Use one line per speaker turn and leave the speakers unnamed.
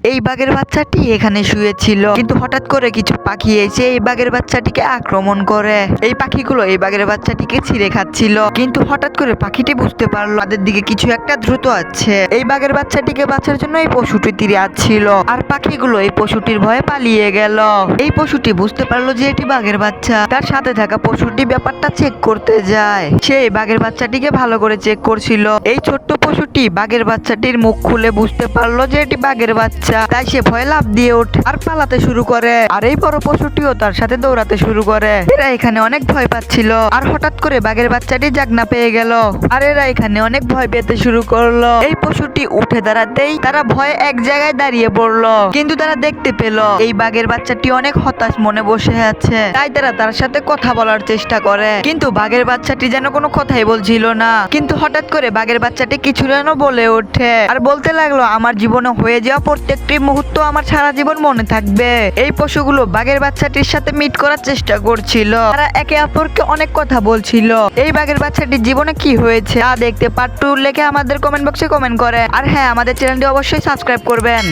এই বাঘের বাচ্চাটি এখানে শুয়েছিল, কিন্তু হঠাৎ করে কিছু পাখি এসে এই বাঘের বাচ্চাটিকে আক্রমণ করে। এই পাখিগুলো এই বাঘের বাচ্চাটিকে ছিঁড়ে খাচ্ছিল, কিন্তু হঠাৎ করে পাখিটি বুঝতে পারলো তাদের দিকে কিছু একটা দ্রুত আছে। এই বাঘের বাচ্চাটিকে বাঁচার জন্য এই পশুটি তীরে আসছিল, আর পাখিগুলো এই পশুটির ভয়ে পালিয়ে গেল। এই পশুটি বুঝতে পারলো যে এটি বাঘের বাচ্চা। তার সাথে থাকা পশুটি ব্যাপারটা চেক করতে যায়। সে বাঘের বাচ্চাটিকে ভালো করে চেক করছিল। এই ছোট্ট পশুটি বাঘের বাচ্চাটির মুখ খুলে বুঝতে পারলো যে এটি বাঘের বাচ্চা, তাই সে ভয়ে লাফ দিয়ে ওঠে আর পালাতে শুরু করে। আর এই বড় পশুটিও তার সাথে দৌড়াতে শুরু করে। এরা এখানে অনেক ভয় পাচ্ছিল, আর হঠাৎ করে বাঘের বাচ্চাটি জাগনা পেয়ে গেল, আর এরা এখানে অনেক ভয় পেতে শুরু করলো। এই পশুটি উঠে দাঁড়াতেই তারা ভয়ে এক জায়গায় দাঁড়িয়ে পড়লো, কিন্তু তারা দেখতে পেল এই বাঘের বাচ্চাটি অনেক হতাশ মনে বসে আছে। তাই তারা তার সাথে কথা বলার চেষ্টা করে, কিন্তু বাঘের বাচ্চাটি যেন কোনো কথাই বলছিল না। কিন্তু হঠাৎ করে বাঘের বাচ্চাটি কিছু যেন বলে ওঠে, আর বলতে লাগলো, আমার জীবনে হয়ে যাওয়া প্রত্যেকটি মুহূর্ত আমার সারা জীবন মনে থাকবে। এই পশুগুলো বাঘের বাচ্চাটির সাথে মিট করার চেষ্টা করছিল, তারা একে অপরকে অনেক কথা বলছিল। এই বাঘের বাচ্চাটির জীবনে কি হয়েছে তা দেখতে পার্ট 2 লিখে আমাদের কমেন্ট বক্সে কমেন্ট করে। আর হ্যাঁ, আমাদের চ্যানেলটি অবশ্যই সাবস্ক্রাইব করবেন।